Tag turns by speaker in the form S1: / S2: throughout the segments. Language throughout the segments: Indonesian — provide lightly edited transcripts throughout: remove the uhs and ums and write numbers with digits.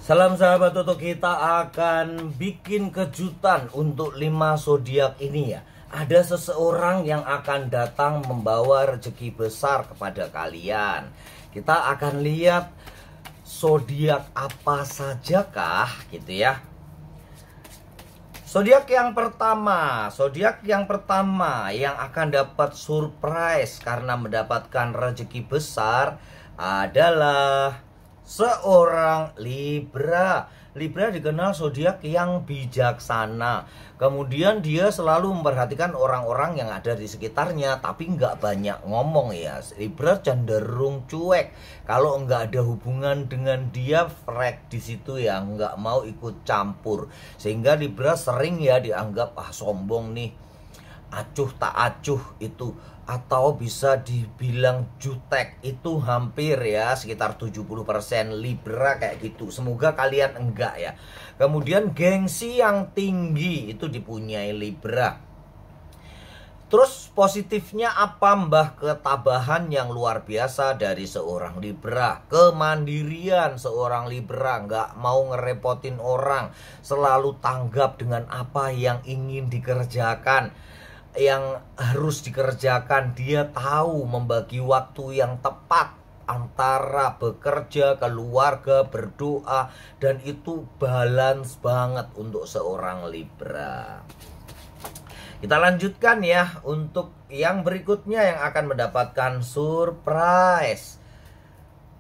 S1: Salam sahabat Toto, kita akan bikin kejutan untuk 5 zodiak ini ya. Ada seseorang yang akan datang membawa rezeki besar kepada kalian. Kita akan lihat zodiak apa sajakah gitu ya. Zodiak yang pertama yang akan dapat surprise karena mendapatkan rezeki besar adalah seorang Libra. Libra dikenal zodiak yang bijaksana. Kemudian dia selalu memperhatikan orang-orang yang ada di sekitarnya, tapi nggak banyak ngomong ya. Libra cenderung cuek. Kalau nggak ada hubungan dengan dia, frek di situ ya, nggak mau ikut campur. Sehingga Libra sering ya dianggap sombong nih, acuh tak acuh itu, atau bisa dibilang jutek. Itu hampir ya sekitar 70% Libra kayak gitu. Semoga kalian enggak ya. Kemudian gengsi yang tinggi itu dipunyai Libra. Terus positifnya apa mbah? Ketabahan yang luar biasa dari seorang Libra. Kemandirian seorang Libra, nggak mau ngerepotin orang, selalu tanggap dengan apa yang ingin dikerjakan, yang harus dikerjakan. Dia tahu membagi waktu yang tepat antara bekerja, keluarga, berdoa, dan itu balance banget untuk seorang Libra. Kita lanjutkan ya untuk yang berikutnya yang akan mendapatkan surprise.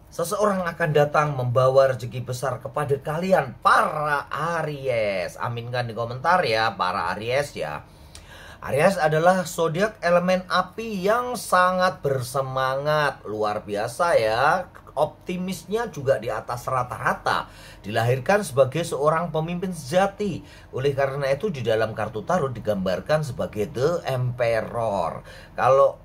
S1: Seseorang akan datang membawa rezeki besar kepada kalian para Aries. Aminkan di komentar ya para Aries ya. Aries adalah zodiak elemen api yang sangat bersemangat, luar biasa ya. Optimisnya juga di atas rata-rata. Dilahirkan sebagai seorang pemimpin sejati. Oleh karena itu di dalam kartu tarot digambarkan sebagai The Emperor. Kalau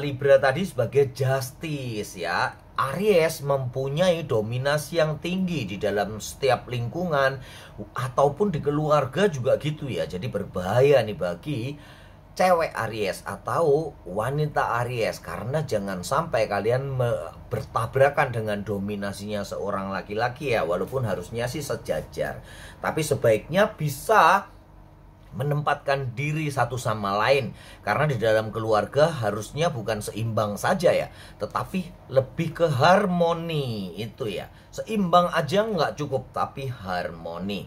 S1: Libra tadi sebagai Justice ya. Aries mempunyai dominasi yang tinggi di dalam setiap lingkungan ataupun di keluarga juga gitu ya. Jadi berbahaya nih bagi cewek Aries atau wanita Aries, karena jangan sampai kalian bertabrakan dengan dominasinya seorang laki-laki ya. Walaupun harusnya sih sejajar, tapi sebaiknya bisa menempatkan diri satu sama lain, karena di dalam keluarga harusnya bukan seimbang saja ya, tetapi lebih ke harmoni itu ya. Seimbang aja nggak cukup, tapi harmoni.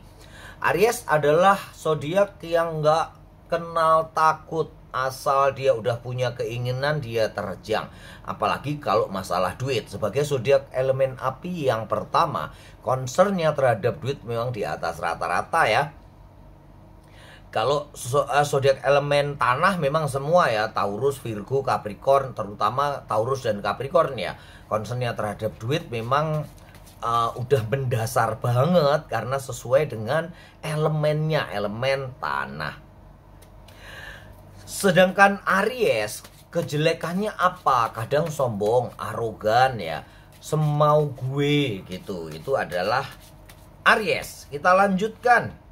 S1: Aries adalah zodiak yang nggak kenal takut. Asal dia udah punya keinginan, dia terjang. Apalagi kalau masalah duit. Sebagai zodiak elemen api yang pertama, concernnya terhadap duit memang di atas rata-rata ya. Kalau zodiak elemen tanah memang semua ya, Taurus, Virgo, Capricorn, terutama Taurus dan Capricorn ya, concernnya terhadap duit memang udah mendasar banget karena sesuai dengan elemennya, elemen tanah. Sedangkan Aries, kejelekannya apa? Kadang sombong, arogan ya, semau gue gitu. Itu adalah Aries. Kita lanjutkan.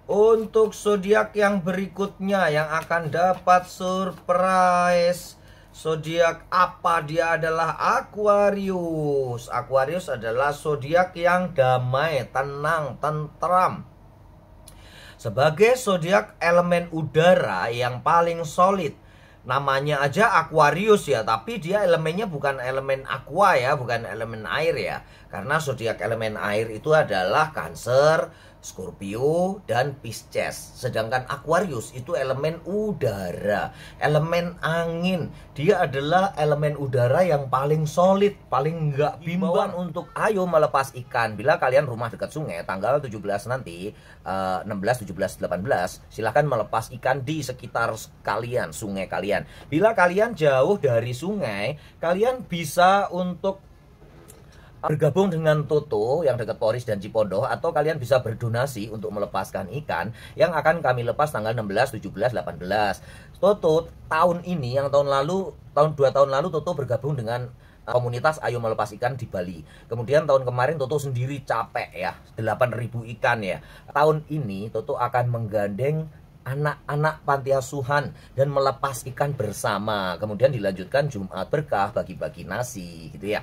S1: Untuk zodiak yang berikutnya yang akan dapat surprise, zodiak apa? Dia adalah Aquarius. Aquarius adalah zodiak yang damai, tenang, tentram. Sebagai zodiak elemen udara yang paling solid. Namanya aja Aquarius ya, tapi dia elemennya bukan elemen aqua ya, bukan elemen air ya. Karena zodiak elemen air itu adalah Cancer, Scorpio, dan Pisces. Sedangkan Aquarius itu elemen udara, elemen angin. Dia adalah elemen udara yang paling solid, paling nggak bimbang untuk ayo melepas ikan. Bila kalian rumah dekat sungai, tanggal 17 nanti, 16, 17, 18, silahkan melepas ikan di sekitar kalian, sungai kalian. Bila kalian jauh dari sungai, kalian bisa untuk bergabung dengan Toto yang dekat Poris dan Cipondoh, atau kalian bisa berdonasi untuk melepaskan ikan yang akan kami lepas tanggal 16, 17, 18. Toto tahun ini, yang tahun lalu, 2 tahun lalu Toto bergabung dengan komunitas Ayo Melepas Ikan di Bali. Kemudian tahun kemarin Toto sendiri capek ya, 8.000 ikan ya. Tahun ini Toto akan menggandeng anak-anak panti asuhan dan melepas ikan bersama. Kemudian dilanjutkan Jumat Berkah, bagi-bagi nasi gitu ya.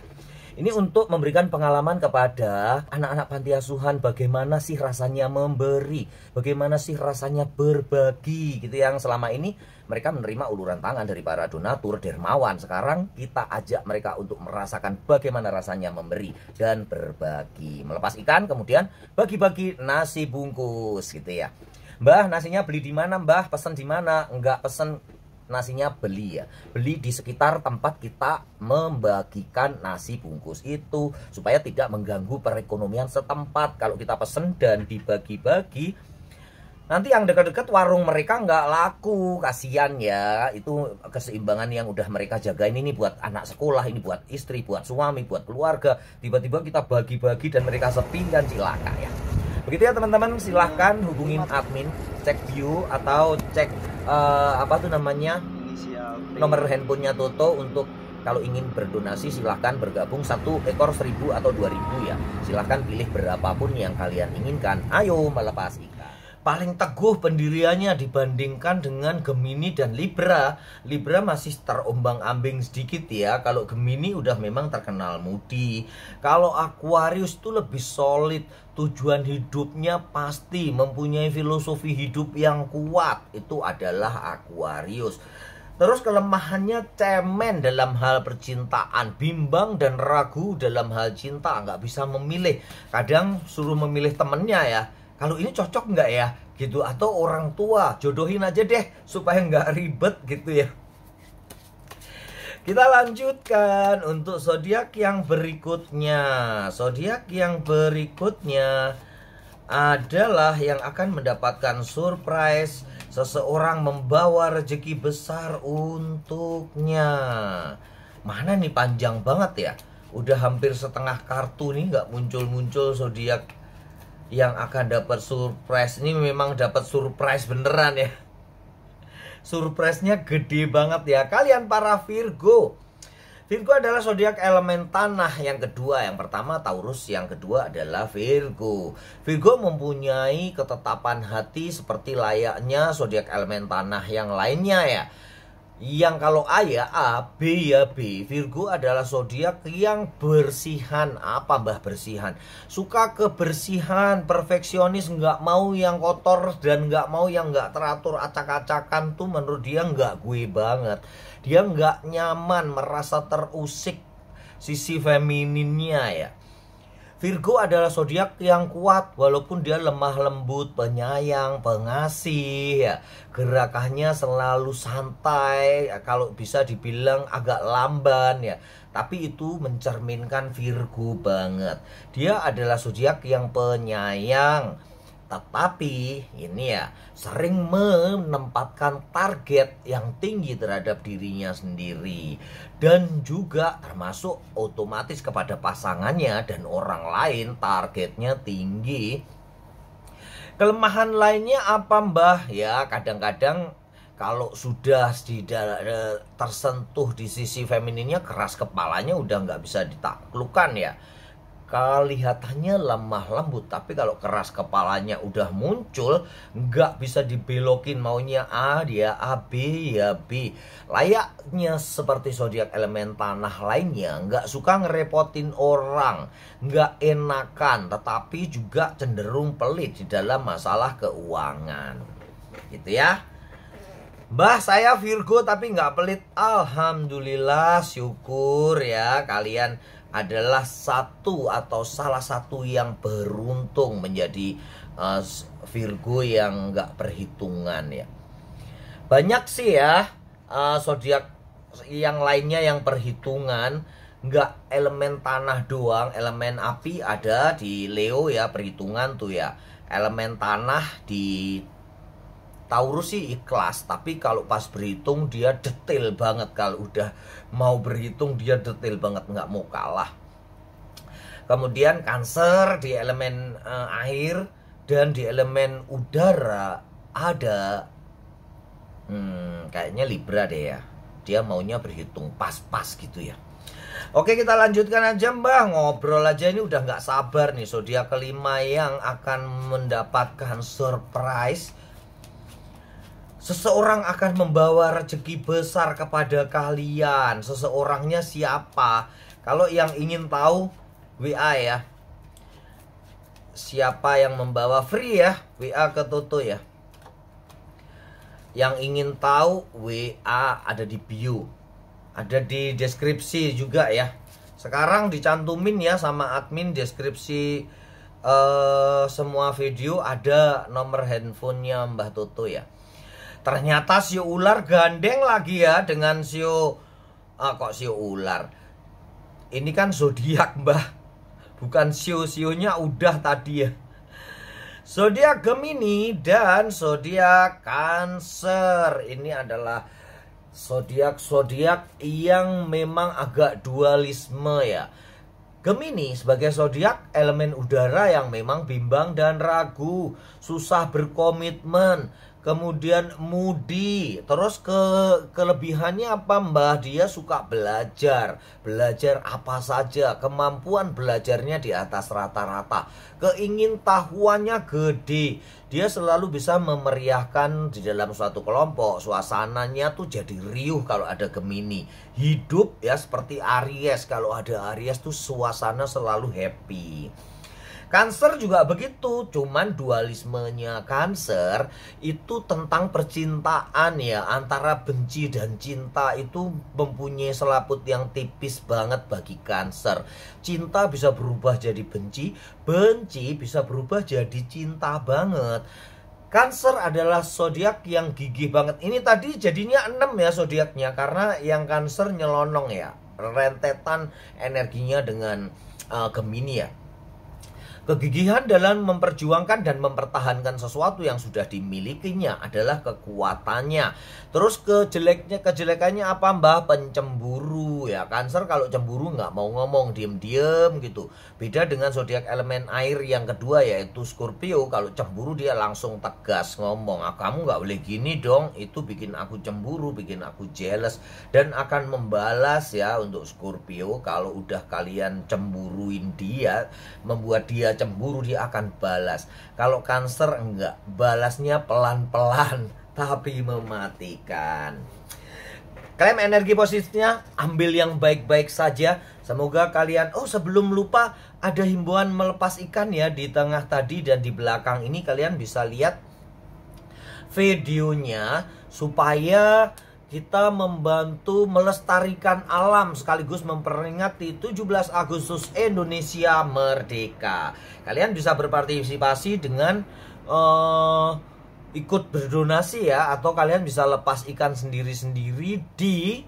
S1: Ini untuk memberikan pengalaman kepada anak-anak panti asuhan bagaimana sih rasanya memberi, bagaimana sih rasanya berbagi gitu, yang selama ini mereka menerima uluran tangan dari para donatur, dermawan. Sekarang kita ajak mereka untuk merasakan bagaimana rasanya memberi dan berbagi. Melepas ikan kemudian bagi-bagi nasi bungkus gitu ya. Mbah, nasinya beli di mana Mbah? Pesen di mana? Enggak pesen nasinya, beli ya, beli di sekitar tempat kita membagikan nasi bungkus itu, supaya tidak mengganggu perekonomian setempat. Kalau kita pesen dan dibagi-bagi, nanti yang dekat-dekat warung mereka nggak laku, kasihan ya. Itu keseimbangan yang udah mereka jagain, ini buat anak sekolah, ini buat istri, buat suami, buat keluarga. Tiba-tiba kita bagi-bagi dan mereka sepi, dan cilaka ya. Begitu ya teman-teman, silahkan hubungin admin, cek view atau cek apa tuh namanya, nomor handphonenya Toto untuk kalau ingin berdonasi. Silahkan bergabung, 1 ekor 1.000 atau 2.000 ya. Silahkan pilih berapapun yang kalian inginkan. Ayo melepas ikan. Paling teguh pendiriannya dibandingkan dengan Gemini dan Libra. Libra masih terombang-ambing sedikit ya. Kalau Gemini udah memang terkenal mudi. Kalau Aquarius itu lebih solid. Tujuan hidupnya pasti, mempunyai filosofi hidup yang kuat. Itu adalah Aquarius. Terus kelemahannya cemen dalam hal percintaan, bimbang dan ragu dalam hal cinta, nggak bisa memilih. Kadang suruh memilih temennya ya, kalau ini cocok nggak ya gitu, atau orang tua, jodohin aja deh supaya nggak ribet gitu ya. Kita lanjutkan untuk zodiak yang berikutnya. Zodiak yang berikutnya adalah yang akan mendapatkan surprise. Seseorang membawa rezeki besar untuknya. Mana nih, panjang banget ya. Udah hampir setengah kartu nih nggak muncul-muncul zodiak yang akan dapat surprise. Ini memang dapat surprise beneran ya. Surprise-nya gede banget ya. Kalian para Virgo. Virgo adalah zodiak elemen tanah yang kedua. Yang pertama Taurus, yang kedua adalah Virgo. Virgo mempunyai ketetapan hati seperti layaknya zodiak elemen tanah yang lainnya ya. Yang kalau A ya A, B ya B. Virgo adalah zodiak yang bersihan. Apa Mbah bersihan? Suka kebersihan, perfeksionis, nggak mau yang kotor dan nggak mau yang nggak teratur, acak-acakan tuh menurut dia nggak gue banget. Dia nggak nyaman, merasa terusik sisi femininnya ya. Virgo adalah zodiak yang kuat walaupun dia lemah lembut, penyayang, pengasih ya. Gerakannya selalu santai, kalau bisa dibilang agak lamban ya. Tapi itu mencerminkan Virgo banget. Dia adalah zodiak yang penyayang, tetapi ini ya sering menempatkan target yang tinggi terhadap dirinya sendiri, dan juga termasuk otomatis kepada pasangannya dan orang lain targetnya tinggi. Kelemahan lainnya apa Mbah? Ya kadang-kadang kalau sudah tersentuh di sisi femininnya, keras kepalanya udah nggak bisa ditaklukkan ya. Kelihatannya lemah lembut, tapi kalau keras kepalanya udah muncul, nggak bisa dibelokin. Maunya A, dia A, B, ya B. Layaknya seperti zodiak elemen tanah lainnya, nggak suka ngerepotin orang, nggak enakan, tetapi juga cenderung pelit di dalam masalah keuangan. Gitu ya. Mbah, saya Virgo tapi nggak pelit. Alhamdulillah, syukur ya. Kalian adalah satu atau salah satu yang beruntung menjadi Virgo yang nggak perhitungan ya. Banyak sih ya zodiak yang lainnya yang perhitungan, nggak elemen tanah doang. Elemen api ada di Leo ya, perhitungan tuh ya. Elemen tanah di Taurus sih ikhlas, tapi kalau pas berhitung dia detail banget. Kalau udah mau berhitung dia detail banget, nggak mau kalah. Kemudian Cancer di elemen air, dan di elemen udara ada kayaknya Libra deh ya. Dia maunya berhitung pas-pas gitu ya. Oke, kita lanjutkan aja Mbah, ngobrol aja, ini udah nggak sabar nih. Zodiak kelima yang akan mendapatkan surprise. Seseorang akan membawa rezeki besar kepada kalian. Seseorangnya siapa? Kalau yang ingin tahu WA ya. Siapa yang membawa free ya, WA ke Toto ya. Yang ingin tahu WA ada di bio, ada di deskripsi juga ya. Sekarang dicantumin ya sama admin deskripsi semua video, ada nomor handphonenya Mbah Toto ya. Ternyata sio ular gandeng lagi ya dengan sio kok sio ular. Ini kan zodiak Mbah, bukan sio-sionya udah tadi ya. Zodiak Gemini dan zodiak Cancer. Ini adalah zodiak yang memang agak dualisme ya. Gemini sebagai zodiak elemen udara yang memang bimbang dan ragu, susah berkomitmen, kemudian moody. Terus kelebihannya apa Mbah? Dia suka belajar apa saja, kemampuan belajarnya di atas rata-rata, keingintahuannya gede. Dia selalu bisa memeriahkan di dalam suatu kelompok. Suasananya tuh jadi riuh kalau ada Gemini. Hidup ya seperti Aries, kalau ada Aries tuh suasana selalu happy. Cancer juga begitu, cuman dualismenya Cancer itu tentang percintaan ya. Antara benci dan cinta itu mempunyai selaput yang tipis banget bagi Cancer. Cinta bisa berubah jadi benci, benci bisa berubah jadi cinta banget. Cancer adalah zodiak yang gigih banget. Ini tadi jadinya 6 ya zodiaknya, karena yang Cancer nyelonong ya. Rentetan energinya dengan Gemini ya. Kegigihan dalam memperjuangkan dan mempertahankan sesuatu yang sudah dimilikinya adalah kekuatannya. Terus kejelekannya apa Mbah? Pencemburu ya. Cancer kalau cemburu nggak mau ngomong, diem-diem gitu. Beda dengan zodiak elemen air yang kedua yaitu Scorpio. Kalau cemburu dia langsung tegas ngomong, kamu nggak boleh gini dong, itu bikin aku cemburu, bikin aku jealous, dan akan membalas ya. Untuk Scorpio kalau udah kalian cemburuin dia, membuat dia cemburu, dia akan balas. Kalau Cancer enggak, balasnya pelan-pelan tapi mematikan. Klaim energi positifnya, ambil yang baik-baik saja. Semoga kalian, sebelum lupa, ada himbauan melepas ikan ya di tengah tadi dan di belakang ini. Kalian bisa lihat videonya supaya kita membantu melestarikan alam sekaligus memperingati 17 Agustus Indonesia Merdeka. Kalian bisa berpartisipasi dengan ikut berdonasi ya, atau kalian bisa lepas ikan sendiri-sendiri di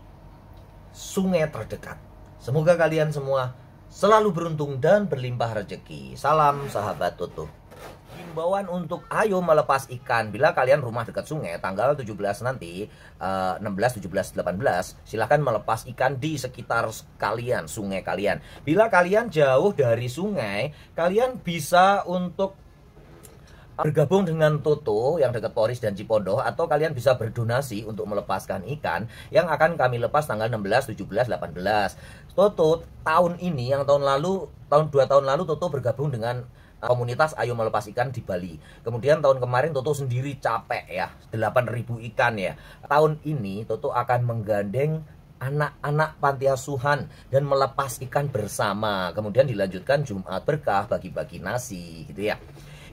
S1: sungai terdekat. Semoga kalian semua selalu beruntung dan berlimpah rezeki. Salam sahabat Toto. Himbauan untuk ayo melepas ikan. Bila kalian rumah dekat sungai tanggal 17 nanti 16, 17, 18 silahkan melepas ikan di sekitar kalian, sungai kalian. Bila kalian jauh dari sungai, kalian bisa untuk bergabung dengan Toto yang dekat Poris dan Cipondoh, atau kalian bisa berdonasi untuk melepaskan ikan yang akan kami lepas tanggal 16, 17, 18. Toto tahun ini, yang tahun 2 tahun lalu Toto bergabung dengan komunitas Ayo Melepas Ikan di Bali. Kemudian tahun kemarin Toto sendiri capek ya, 8.000 ikan ya. Tahun ini Toto akan menggandeng anak-anak panti asuhan dan melepas ikan bersama. Kemudian dilanjutkan Jumat Berkah, bagi-bagi nasi gitu ya.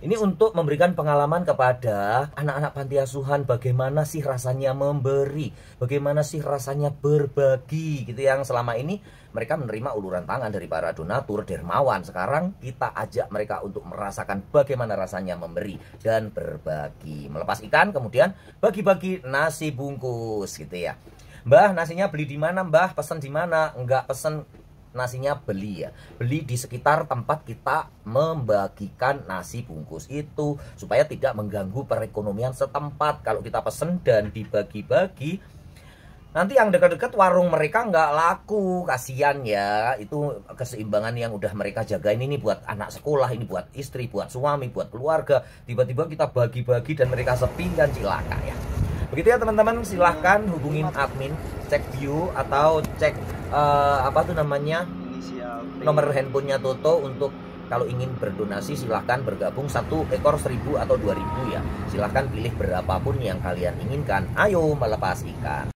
S1: Ini untuk memberikan pengalaman kepada anak-anak panti asuhan bagaimana sih rasanya memberi, bagaimana sih rasanya berbagi gitu, yang selama ini mereka menerima uluran tangan dari para donatur, dermawan. Sekarang kita ajak mereka untuk merasakan bagaimana rasanya memberi dan berbagi. Melepas ikan kemudian bagi-bagi nasi bungkus gitu ya. Mbah, nasinya beli di mana Mbah? Pesan di mana? Enggak pesen nasinya, beli ya, beli di sekitar tempat kita membagikan nasi bungkus itu, supaya tidak mengganggu perekonomian setempat. Kalau kita pesen dan dibagi-bagi, nanti yang dekat-dekat warung mereka nggak laku, kasihan ya. Itu keseimbangan yang udah mereka jagain, ini buat anak sekolah, ini buat istri, buat suami, buat keluarga. Tiba-tiba kita bagi-bagi dan mereka sepi, kan cilaka ya. Begitu ya teman-teman, silahkan hubungin admin, cek view atau cek nomor handphonenya Toto untuk kalau ingin berdonasi. Silahkan bergabung, 1 ekor 1.000 atau 2.000 ya. Silahkan pilih berapapun yang kalian inginkan. Ayo melepas ikan.